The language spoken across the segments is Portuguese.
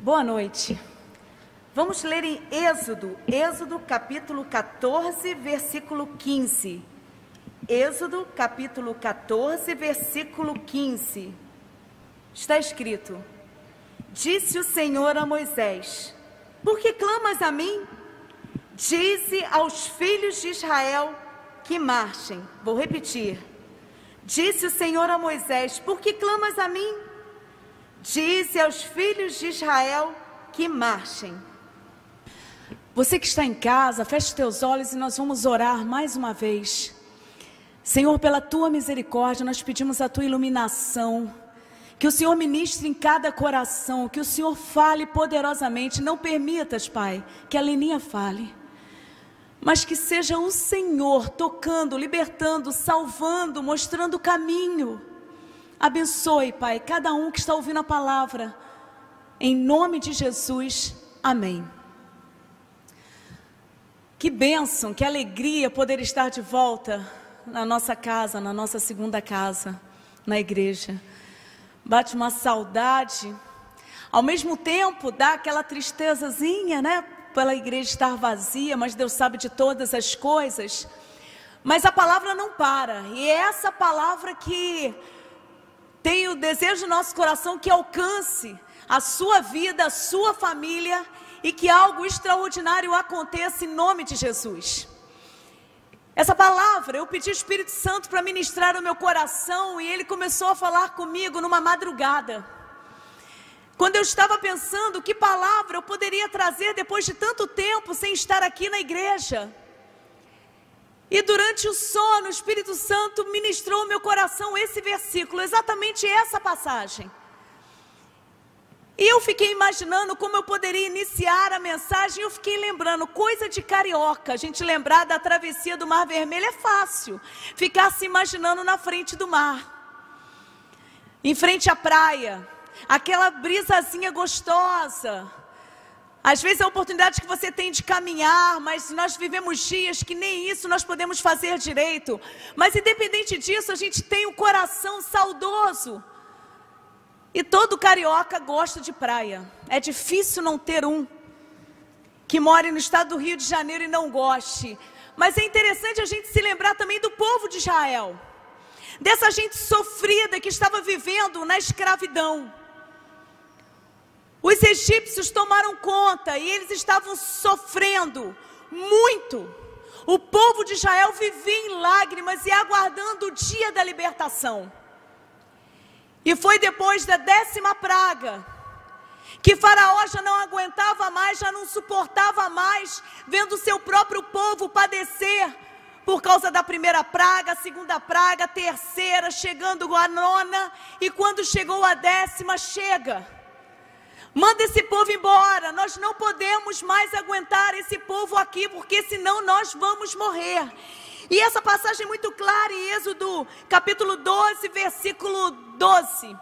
Boa noite. Vamos ler em Êxodo capítulo 14, versículo 15. Êxodo capítulo 14, versículo 15. Está escrito: Disse o Senhor a Moisés: Por que clamas a mim? Dize aos filhos de Israel que marchem. Vou repetir. Disse o Senhor a Moisés: Por que clamas a mim? Dize aos filhos de Israel que marchem. Você que está em casa, feche os teus olhos e nós vamos orar mais uma vez. Senhor, pela tua misericórdia, nós pedimos a tua iluminação. Que o Senhor ministre em cada coração, que o Senhor fale poderosamente. Não permitas, Pai, que a Leninha fale, mas que seja o Senhor tocando, libertando, salvando, mostrando o caminho. Abençoe, Pai, cada um que está ouvindo a palavra. Em nome de Jesus, amém. Que bênção, que alegria poder estar de volta na nossa casa, na nossa segunda casa, na igreja. Bate uma saudade, ao mesmo tempo dá aquela tristezazinha, né? Pela igreja estar vazia, mas Deus sabe de todas as coisas. Mas a palavra não para, e é essa palavra que tem o desejo do nosso coração que alcance a sua vida, a sua família, e que algo extraordinário aconteça em nome de Jesus. Essa palavra, eu pedi ao Espírito Santo para ministrar no meu coração, e ele começou a falar comigo numa madrugada. Quando eu estava pensando que palavra eu poderia trazer depois de tanto tempo sem estar aqui na igreja. E durante o sono, o Espírito Santo ministrou ao meu coração esse versículo, exatamente essa passagem. E eu fiquei imaginando como eu poderia iniciar a mensagem. Eu fiquei lembrando, coisa de carioca, a gente lembrar da travessia do Mar Vermelho é fácil. Ficar se imaginando na frente do mar, em frente à praia, aquela brisazinha gostosa. Às vezes é a oportunidade que você tem de caminhar, mas nós vivemos dias que nem isso nós podemos fazer direito. Mas independente disso, a gente tem um coração saudoso. E todo carioca gosta de praia. É difícil não ter um que more no estado do Rio de Janeiro e não goste. Mas é interessante a gente se lembrar também do povo de Israel, dessa gente sofrida que estava vivendo na escravidão. Os egípcios tomaram conta e eles estavam sofrendo muito. O povo de Israel vivia em lágrimas e aguardando o dia da libertação. E foi depois da 10ª praga que Faraó já não aguentava mais, já não suportava mais, vendo o seu próprio povo padecer por causa da primeira praga, a segunda praga, a terceira, chegando a 9ª, e quando chegou a 10ª, chega. Manda esse povo embora, nós não podemos mais aguentar esse povo aqui, porque senão nós vamos morrer. E essa passagem é muito clara em Êxodo capítulo 12, versículo 12.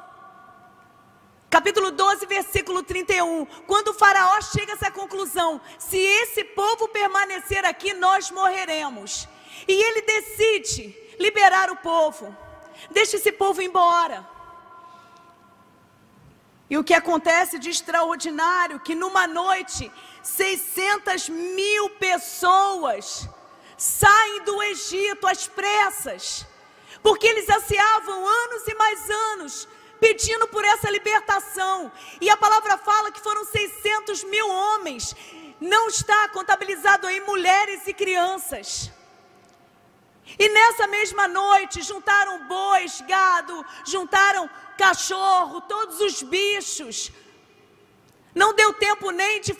Capítulo 12, versículo 31. Quando o faraó chega a essa conclusão: se esse povo permanecer aqui, nós morreremos. E ele decide liberar o povo. Deixa esse povo embora. E o que acontece de extraordinário, que numa noite, 600.000 pessoas saem do Egito às pressas, porque eles ansiavam anos e mais anos, pedindo por essa libertação. E a palavra fala que foram 600.000 homens, não está contabilizado aí mulheres e crianças. E nessa mesma noite juntaram bois, gado, juntaram cachorro, todos os bichos. Não deu tempo nem de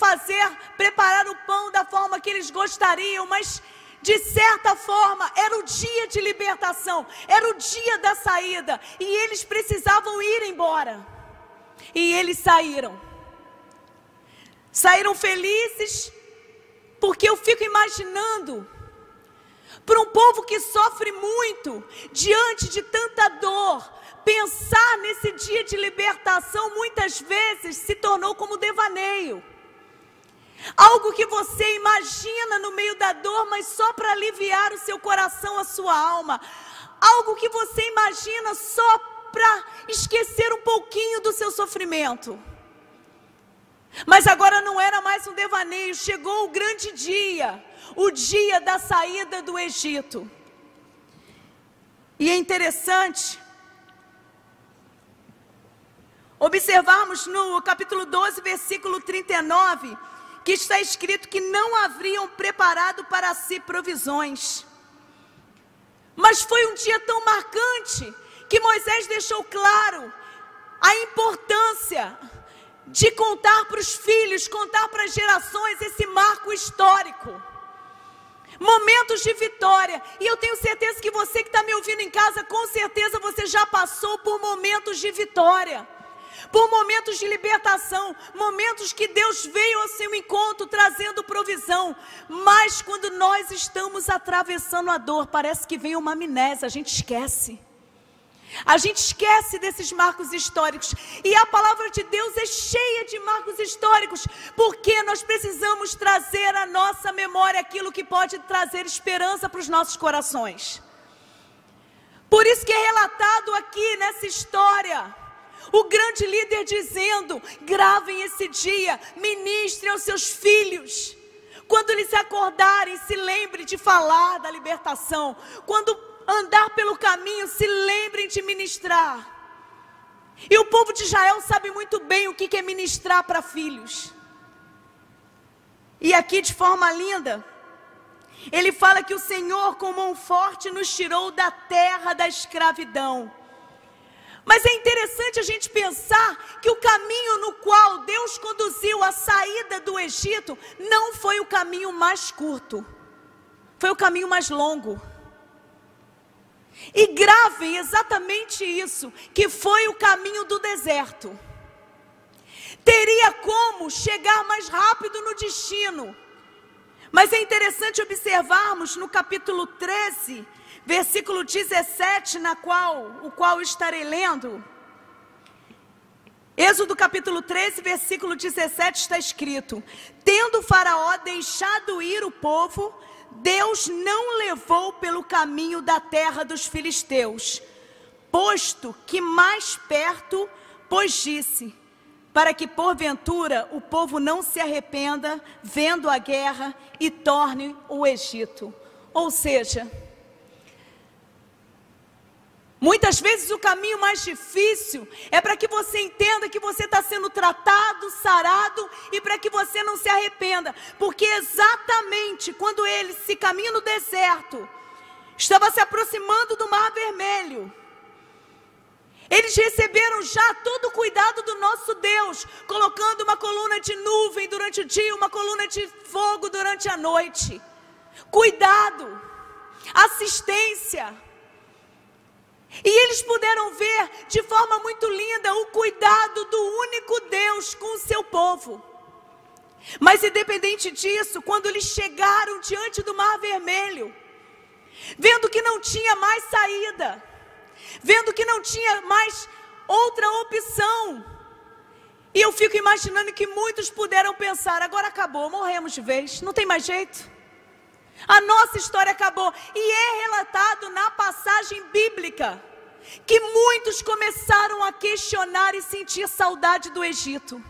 preparar o pão da forma que eles gostariam, mas de certa forma era o dia de libertação, era o dia da saída, e eles precisavam ir embora. E eles saíram felizes, porque eu fico imaginando, para um povo que sofre muito, diante de tanta dor, pensar nesse dia de libertação muitas vezes se tornou como devaneio. Algo que você imagina no meio da dor, mas só para aliviar o seu coração, a sua alma. Algo que você imagina só para esquecer um pouquinho do seu sofrimento. Mas agora não era mais um devaneio, chegou o grande dia, o dia da saída do Egito. E é interessante observarmos no capítulo 12, versículo 39, que está escrito que não haviam preparado para si provisões. Mas foi um dia tão marcante que Moisés deixou claro a importância de contar para os filhos, contar para as gerações esse marco histórico. Momentos de vitória. E eu tenho certeza que você que está me ouvindo em casa, com certeza você já passou por momentos de vitória, por momentos de libertação, momentos que Deus veio ao seu encontro trazendo provisão. Mas quando nós estamos atravessando a dor, parece que vem uma amnésia, a gente esquece. A gente esquece desses marcos históricos. E a palavra de Deus é cheia de marcos históricos, porque nós precisamos trazer à nossa memória aquilo que pode trazer esperança para os nossos corações. Por isso que é relatado aqui nessa história o grande líder dizendo: gravem esse dia, ministrem aos seus filhos. Quando eles se acordarem, se lembrem de falar da libertação. Quando andar pelo caminho, se lembrem de ministrar. E o povo de Israel sabe muito bem o que é ministrar para filhos. E aqui, de forma linda, ele fala que o Senhor com mão forte nos tirou da terra da escravidão. Mas é interessante a gente pensar que o caminho no qual Deus conduziu a saída do Egito não foi o caminho mais curto, foi o caminho mais longo. E gravem exatamente isso, que foi o caminho do deserto. Teria como chegar mais rápido no destino. Mas é interessante observarmos no capítulo 13, versículo 17, o qual estarei lendo. Êxodo capítulo 13, versículo 17 está escrito: tendo Faraó deixado ir o povo, Deus não levou pelo caminho da terra dos filisteus, posto que mais perto, pois disse, para que porventura o povo não se arrependa, vendo a guerra, e torne o Egito. Ou seja, muitas vezes o caminho mais difícil é para que você entenda que você está sendo tratado, sarado, e para que você não se arrependa. Porque exatamente quando eles se caminham no deserto, estava se aproximando do Mar Vermelho, eles receberam já todo o cuidado do nosso Deus, colocando uma coluna de nuvem durante o dia, uma coluna de fogo durante a noite. Cuidado, assistência. E eles puderam ver de forma muito linda o cuidado do único Deus com o seu povo. Mas independente disso, quando eles chegaram diante do Mar Vermelho, vendo que não tinha mais saída, vendo que não tinha mais outra opção, e eu fico imaginando que muitos puderam pensar: agora acabou, morremos de vez, não tem mais jeito. A nossa história acabou. E é relatado na passagem bíblica que muitos começaram a questionar e sentir saudade do Egito.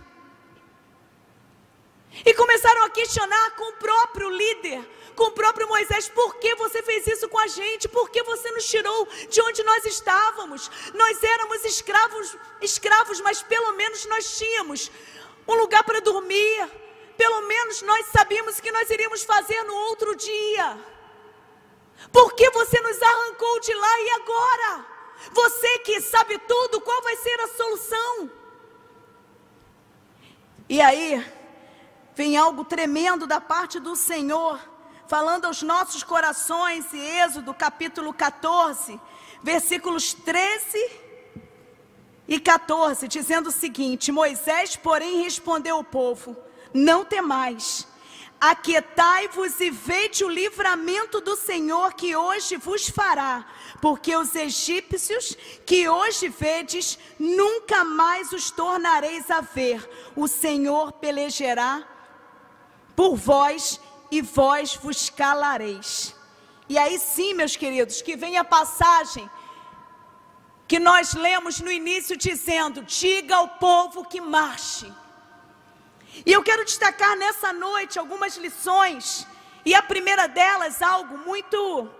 E começaram a questionar com o próprio líder, com o próprio Moisés: por que você fez isso com a gente? Por que você nos tirou de onde nós estávamos? Nós éramos escravos, mas pelo menos nós tínhamos um lugar para dormir. Pelo menos nós sabíamos o que nós iríamos fazer no outro dia. Por que você nos arrancou de lá e agora? Você que sabe tudo, qual vai ser a solução? E aí vem algo tremendo da parte do Senhor, falando aos nossos corações. E Êxodo capítulo 14, versículos 13 e 14, dizendo o seguinte: Moisés, porém, respondeu ao povo: não temais, aquietai-vos e vede o livramento do Senhor que hoje vos fará, porque os egípcios que hoje vedes, nunca mais os tornareis a ver. O Senhor pelejará por vós e vós vos calareis. E aí sim, meus queridos, que vem a passagem que nós lemos no início dizendo: diga ao povo que marche. E eu quero destacar nessa noite algumas lições. E a primeira delas, algo muito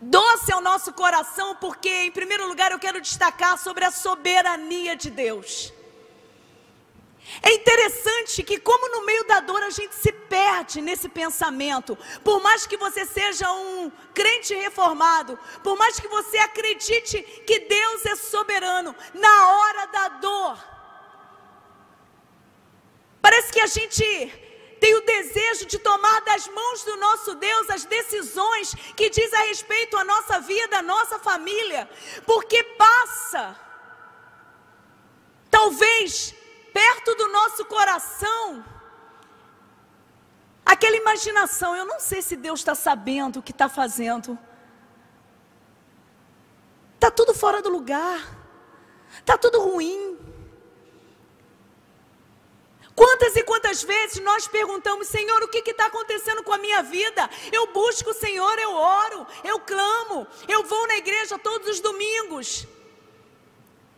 doce ao nosso coração, porque em primeiro lugar eu quero destacar sobre a soberania de Deus. É interessante que como no meio da dor a gente se perde nesse pensamento. Por mais que você seja um crente reformado, por mais que você acredite que Deus é soberano, na hora da dor, parece que a gente tem o desejo de tomar das mãos do nosso Deus as decisões que diz a respeito à nossa vida, à nossa família, porque passa, talvez, perto do nosso coração, aquela imaginação, eu não sei se Deus está sabendo o que está fazendo, está tudo fora do lugar, está tudo ruim. Quantas e quantas vezes nós perguntamos, Senhor, o que está acontecendo com a minha vida? Eu busco o Senhor, eu oro, eu clamo, eu vou na igreja todos os domingos.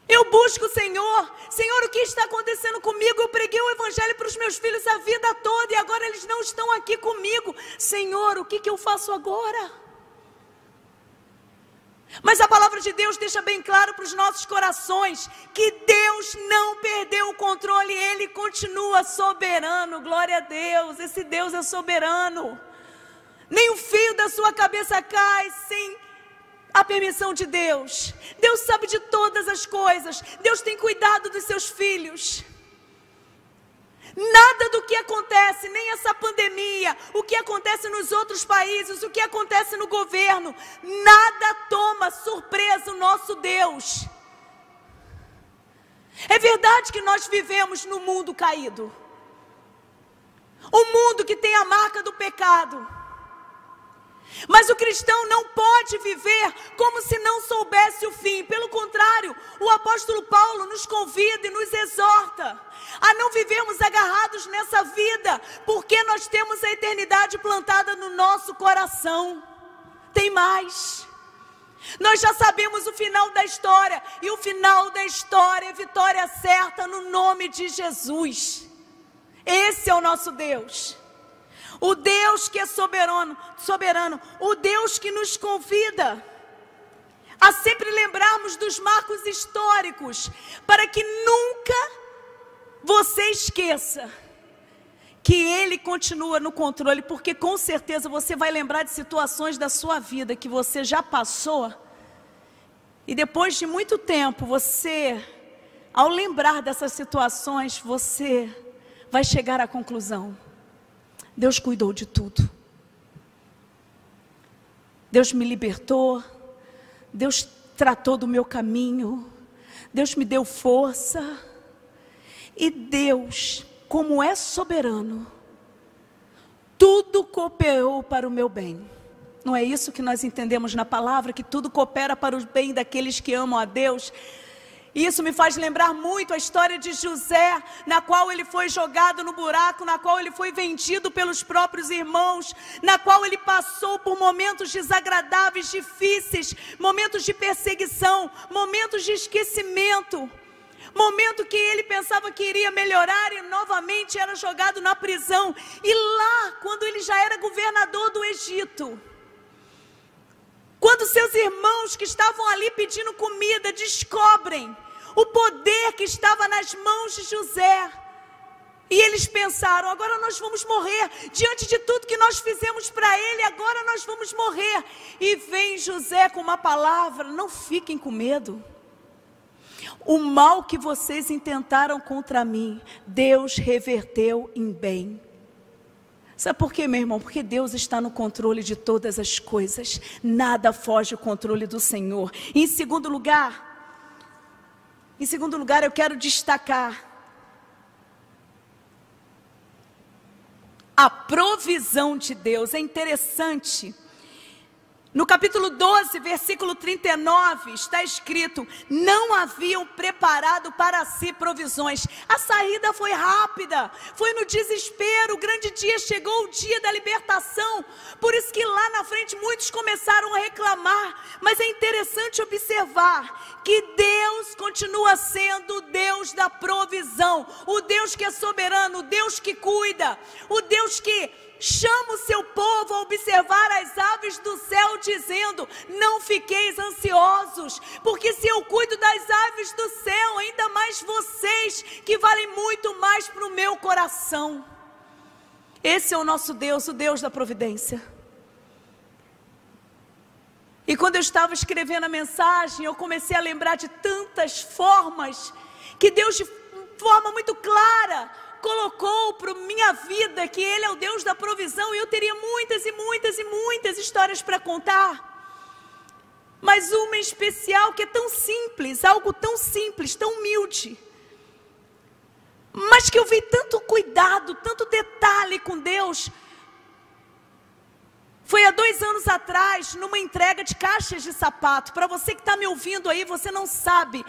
Eu busco o Senhor. Senhor, o que está acontecendo comigo? Eu preguei o evangelho para os meus filhos a vida toda e agora eles não estão aqui comigo. Senhor, o que eu faço agora? Mas a palavra de Deus deixa bem claro para os nossos corações que Deus não perdeu o controle, Ele continua soberano. Glória a Deus, esse Deus é soberano. Nem um fio da sua cabeça cai sem a permissão de Deus. Deus sabe de todas as coisas. Deus tem cuidado dos seus filhos. Nada do que acontece, nem essa pandemia, o que acontece nos outros países, o que acontece no governo, nada toma surpresa o nosso Deus. É verdade que nós vivemos num mundo caído, um mundo que tem a marca do pecado. Mas o cristão não pode viver como se não soubesse o fim. Pelo contrário, o apóstolo Paulo nos convida e nos exorta a não vivermos agarrados nessa vida, porque nós temos a eternidade plantada no nosso coração. Tem mais. Nós já sabemos o final da história, e o final da história é vitória certa no nome de Jesus. Esse é o nosso Deus. O Deus que é soberano, o Deus que nos convida a sempre lembrarmos dos marcos históricos, para que nunca você esqueça que Ele continua no controle, porque com certeza você vai lembrar de situações da sua vida que você já passou, e depois de muito tempo, você, ao lembrar dessas situações, você vai chegar à conclusão: Deus cuidou de tudo. Deus me libertou. Deus tratou do meu caminho. Deus me deu força. E Deus, como é soberano, tudo cooperou para o meu bem. Não é isso que nós entendemos na palavra? Que tudo coopera para o bem daqueles que amam a Deus? Isso me faz lembrar muito a história de José, na qual ele foi jogado no buraco, na qual ele foi vendido pelos próprios irmãos, na qual ele passou por momentos desagradáveis, difíceis, momentos de perseguição, momentos de esquecimento, momento que ele pensava que iria melhorar e novamente era jogado na prisão. E lá, quando ele já era governador do Egito, quando seus irmãos que estavam ali pedindo comida descobrem o poder que estava nas mãos de José, e eles pensaram: agora nós vamos morrer, diante de tudo que nós fizemos para ele, agora nós vamos morrer. E vem José com uma palavra: não fiquem com medo. O mal que vocês intentaram contra mim, Deus reverteu em bem. Sabe por quê, meu irmão? Porque Deus está no controle de todas as coisas. Nada foge ao controle do Senhor. E em segundo lugar, eu quero destacar a provisão de Deus. É interessante No capítulo 12, versículo 39, está escrito: não haviam preparado para si provisões. A saída foi rápida, foi no desespero. O grande dia chegou, o dia da libertação. Por isso que lá na frente muitos começaram a reclamar. Mas é interessante observar que Deus continua sendo o Deus da provisão, o Deus que é soberano, o Deus que cuida, o Deus que chama o seu povo a observar as aves do céu, dizendo: não fiqueis ansiosos, porque se eu cuido das aves do céu, ainda mais vocês, que valem muito mais para o meu coração. Esse é o nosso Deus, o Deus da providência. E quando eu estava escrevendo a mensagem, eu comecei a lembrar de tantas formas que Deus, de forma muito clara, colocou para minha vida que Ele é o Deus da provisão. E eu teria muitas e muitas e muitas histórias para contar, mas uma em especial que é tão simples, algo tão simples, tão humilde, mas que eu vi tanto cuidado, tanto detalhe com Deus. Foi há 2 anos atrás, numa entrega de caixas de sapato. Para você que está me ouvindo aí, você não sabe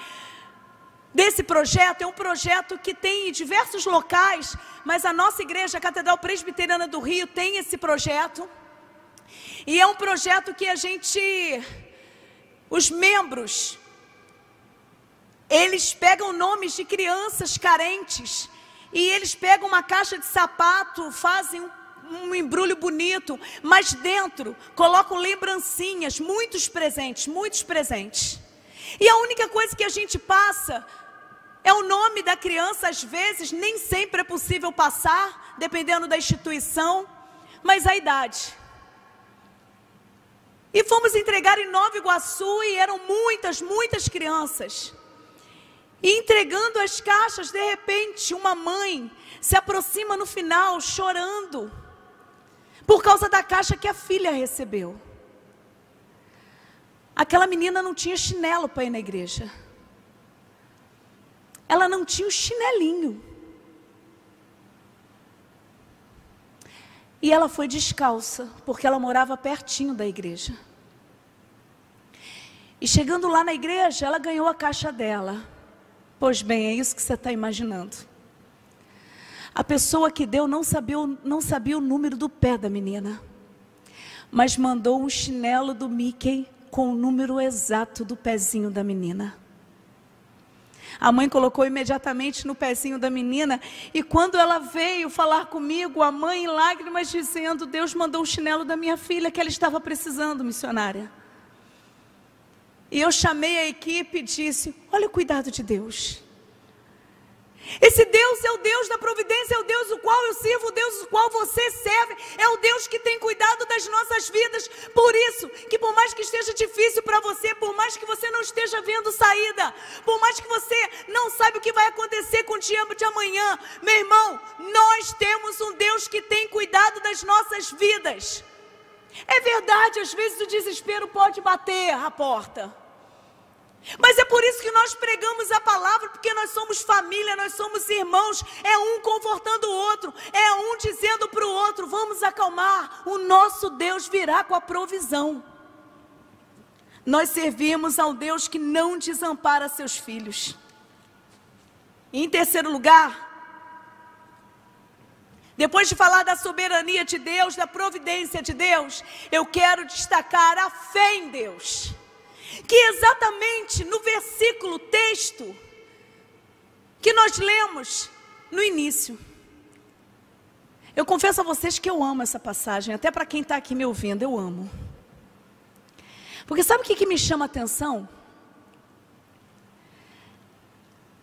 desse projeto. É um projeto que tem em diversos locais, mas a nossa igreja, a Catedral Presbiteriana do Rio, tem esse projeto. E é um projeto que os membros, eles pegam nomes de crianças carentes, e eles pegam uma caixa de sapato, fazem um embrulho bonito, mas dentro colocam lembrancinhas, muitos presentes. E a única coisa que a gente passa é o nome da criança. Às vezes, nem sempre é possível passar, dependendo da instituição, mas a idade. E fomos entregar em Nova Iguaçu, e eram muitas crianças. E entregando as caixas, de repente, uma mãe se aproxima no final, chorando, por causa da caixa que a filha recebeu. Aquela menina não tinha chinelo para ir na igreja. Ela não tinha um chinelinho. E ela foi descalça, porque ela morava pertinho da igreja. E chegando lá na igreja, ela ganhou a caixa dela. Pois bem, é isso que você está imaginando. A pessoa que deu não sabia o número do pé da menina, mas mandou um chinelo do Mickey com o número exato do pezinho da menina. A mãe colocou imediatamente no pezinho da menina, e quando ela veio falar comigo, a mãe em lágrimas dizendo: Deus mandou o chinelo da minha filha, que ela estava precisando, missionária. E eu chamei a equipe e disse: olha o cuidado de Deus. Esse Deus é o Deus da providência, é o Deus o qual eu sirvo, o Deus o qual você serve, é o Deus que tem cuidado das nossas vidas. Por isso, que por mais que esteja difícil para você, por mais que você não esteja vendo saída, por mais que você não saiba o que vai acontecer com o dia de amanhã, meu irmão, nós temos um Deus que tem cuidado das nossas vidas. É verdade, às vezes o desespero pode bater a porta, mas é por isso que nós pregamos a palavra, porque nós somos família, nós somos irmãos. É um confortando o outro, é um dizendo para o outro: vamos acalmar, o nosso Deus virá com a provisão. Nós servimos ao Deus que não desampara seus filhos. E em terceiro lugar, depois de falar da soberania de Deus, da providência de Deus, eu quero destacar a fé em Deus, que exatamente no versículo, texto que nós lemos no início. Eu confesso a vocês que eu amo essa passagem, até para quem está aqui me ouvindo, eu amo. Porque sabe o que me chama a atenção?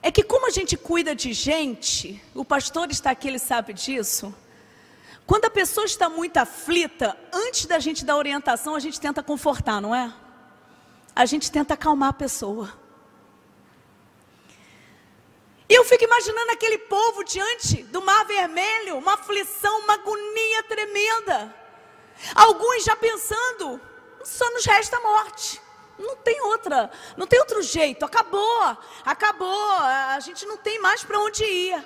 É que como a gente cuida de gente, o pastor está aqui, ele sabe disso. Quando a pessoa está muito aflita, antes da gente dar orientação, a gente tenta confortar, não é? A gente tenta acalmar a pessoa. E eu fico imaginando aquele povo diante do Mar Vermelho, uma aflição, uma agonia tremenda. Alguns já pensando: só nos resta a morte. Não tem outro jeito, acabou, a gente não tem mais para onde ir.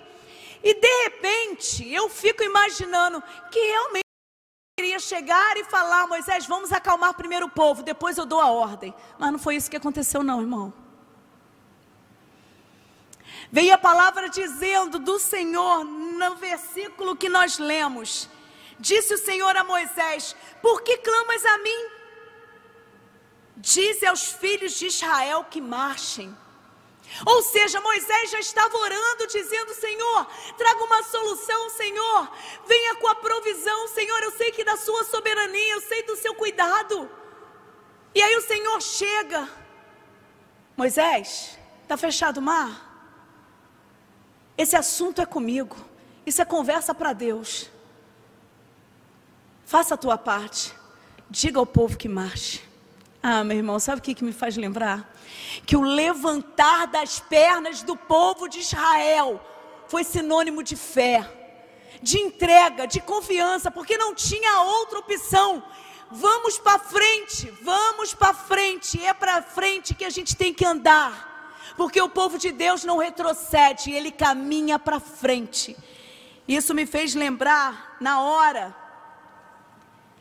E de repente, eu fico imaginando que realmente queria chegar e falar: Moisés, vamos acalmar primeiro o povo, depois eu dou a ordem. Mas não foi isso que aconteceu não, irmão. Veio a palavra dizendo do Senhor, no versículo que nós lemos: disse o Senhor a Moisés: por que clamas a mim? Dize aos filhos de Israel que marchem. Ou seja, Moisés já estava orando, dizendo: Senhor, traga uma solução, Senhor, venha com a provisão, Senhor, eu sei que da sua soberania, eu sei do seu cuidado. E aí o Senhor chega: Moisés, está fechado o mar? Esse assunto é comigo, isso é conversa para Deus. Faça a tua parte, diga ao povo que marche. Ah, meu irmão, sabe o que me faz lembrar? Que o levantar das pernas do povo de Israel foi sinônimo de fé, de entrega, de confiança, porque não tinha outra opção. Vamos para frente, é para frente que a gente tem que andar, porque o povo de Deus não retrocede, ele caminha para frente. Isso me fez lembrar na hora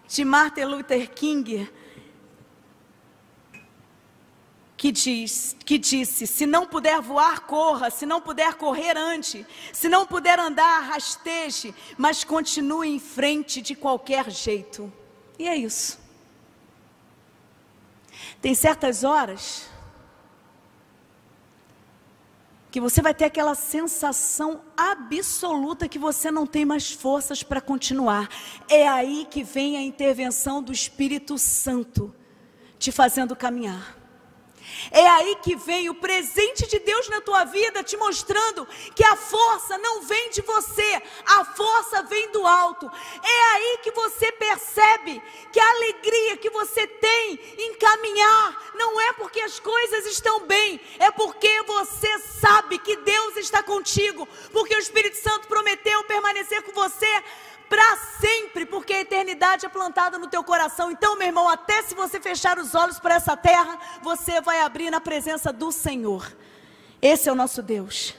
de Martin Luther King, que disse: se não puder voar, corra, se não puder correr, ande, se não puder andar, rasteje, mas continue em frente de qualquer jeito. E é isso. Tem certas horas que você vai ter aquela sensação absoluta que você não tem mais forças para continuar. É aí que vem a intervenção do Espírito Santo, te fazendo caminhar. É aí que vem o presente de Deus na tua vida, te mostrando que a força não vem de você, a força vem do alto. É aí que você percebe que a alegria que você tem em caminhar não é porque as coisas estão bem, é porque você sabe que Deus está contigo, porque o Espírito Santo prometeu permanecer com você para sempre, porque a eternidade é plantada no teu coração. Então, meu irmão, até se você fechar os olhos para essa terra, você vai abrir na presença do Senhor. Esse é o nosso Deus.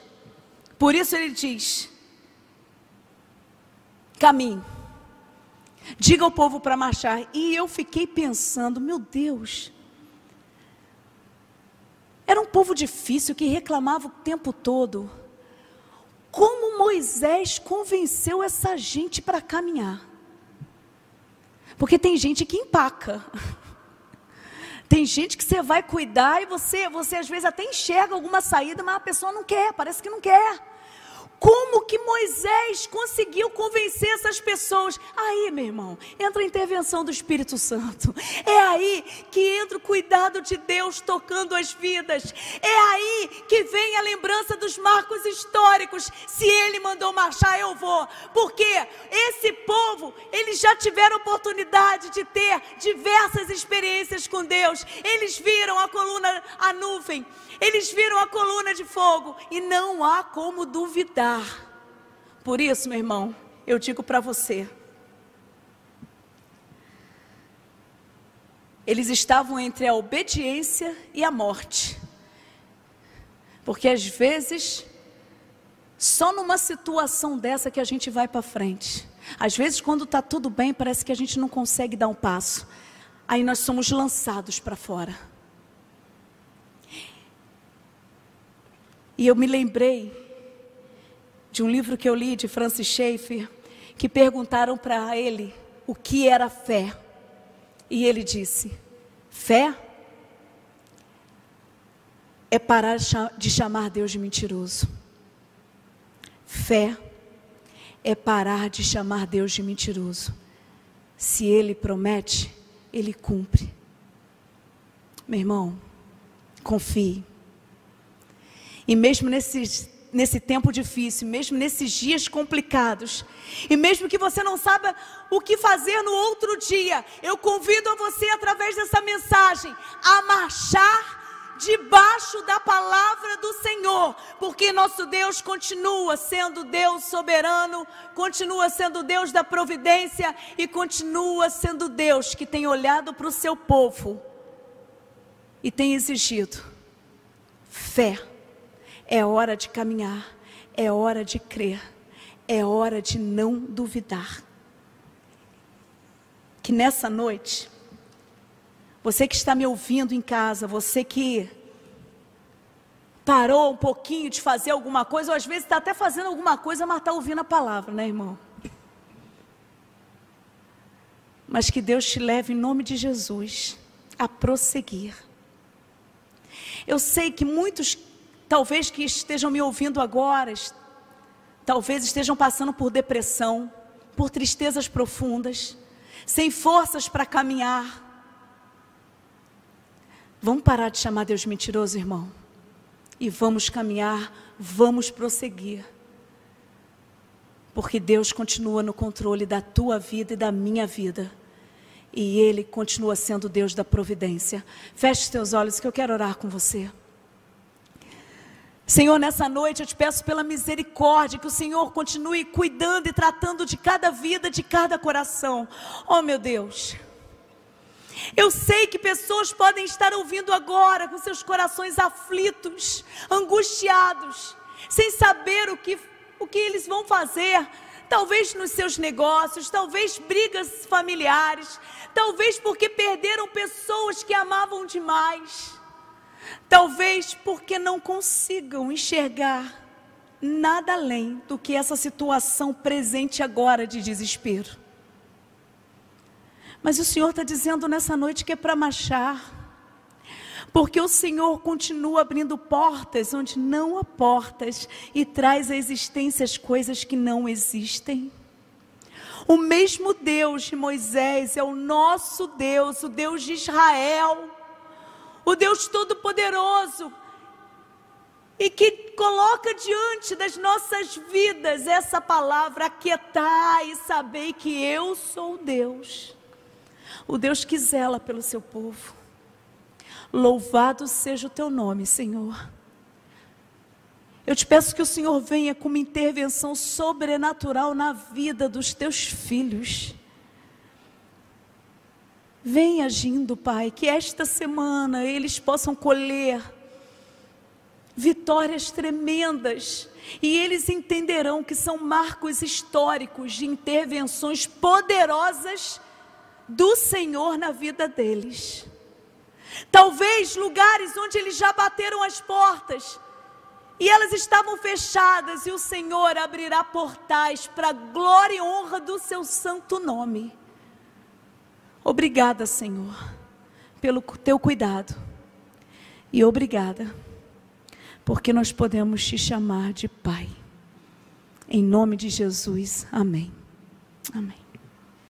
Por isso ele diz: caminhe, diga ao povo para marchar. E eu fiquei pensando: meu Deus, era um povo difícil que reclamava o tempo todo. Como Moisés convenceu essa gente para caminhar? Porque tem gente que empaca. Tem gente que você vai cuidar e você às vezes até enxerga alguma saída, mas a pessoa não quer, parece que não quer. Como que Moisés conseguiu convencer essas pessoas? Aí, meu irmão, entra a intervenção do Espírito Santo. É aí que entra o cuidado de Deus tocando as vidas. É aí que vem a lembrança dos marcos históricos. Se Ele mandou marchar, eu vou. Porque esse povo, eles já tiveram oportunidade de ter diversas experiências com Deus. Eles viram a coluna, a nuvem. Eles viram a coluna de fogo. E não há como duvidar. Por isso, meu irmão, eu digo para você: eles estavam entre a obediência e a morte. Porque às vezes, só numa situação dessa que a gente vai para frente. Às vezes, quando está tudo bem, parece que a gente não consegue dar um passo. Aí nós somos lançados para fora. E eu me lembrei de um livro que eu li, de Francis Schaeffer, que perguntaram para ele o que era fé. E ele disse: fé é parar de chamar Deus de mentiroso. Fé é parar de chamar Deus de mentiroso. Se Ele promete, Ele cumpre. Meu irmão, confie. E mesmo nesse tempo difícil, mesmo nesses dias complicados, e mesmo que você não saiba o que fazer no outro dia, eu convido a você, através dessa mensagem, a marchar debaixo da palavra do Senhor, porque nosso Deus continua sendo Deus soberano, continua sendo Deus da providência e continua sendo Deus que tem olhado para o seu povo e tem exigido fé. É hora de caminhar, é hora de crer, é hora de não duvidar. que nessa noite, você que está me ouvindo em casa, você que parou um pouquinho de fazer alguma coisa, ou às vezes está até fazendo alguma coisa, mas está ouvindo a palavra, né, irmão? Mas que Deus te leve em nome de Jesus a prosseguir. Eu sei que muitos, talvez que estejam me ouvindo agora, talvez estejam passando por depressão, por tristezas profundas, sem forças para caminhar. Vamos parar de chamar Deus mentiroso, irmão? E vamos caminhar, vamos prosseguir. Porque Deus continua no controle da tua vida e da minha vida. E Ele continua sendo Deus da providência. Feche os teus olhos que eu quero orar com você. Senhor, nessa noite eu te peço pela misericórdia, que o Senhor continue cuidando e tratando de cada vida, de cada coração. Oh meu Deus, eu sei que pessoas podem estar ouvindo agora com seus corações aflitos, angustiados, sem saber o que eles vão fazer, talvez nos seus negócios, talvez brigas familiares, talvez porque perderam pessoas que amavam demais, talvez porque não consigam enxergar nada além do que essa situação presente agora de desespero. Mas o Senhor está dizendo nessa noite que é para marchar, porque o Senhor continua abrindo portas onde não há portas e traz à existência as coisas que não existem. O mesmo Deus de Moisés é o nosso Deus, o Deus de Israel, o Deus Todo-Poderoso, e que coloca diante das nossas vidas essa palavra: aquietai e sabei que eu sou Deus, o Deus que zela pelo seu povo. Louvado seja o teu nome, Senhor. Eu te peço que o Senhor venha com uma intervenção sobrenatural na vida dos teus filhos. Vem agindo, Pai, que esta semana eles possam colher vitórias tremendas, e eles entenderão que são marcos históricos de intervenções poderosas do Senhor na vida deles. Talvez lugares onde eles já bateram as portas e elas estavam fechadas, e o Senhor abrirá portais para a glória e honra do seu santo nome. Obrigada, Senhor, pelo teu cuidado, e obrigada porque nós podemos te chamar de Pai. Em nome de Jesus, amém. Amém.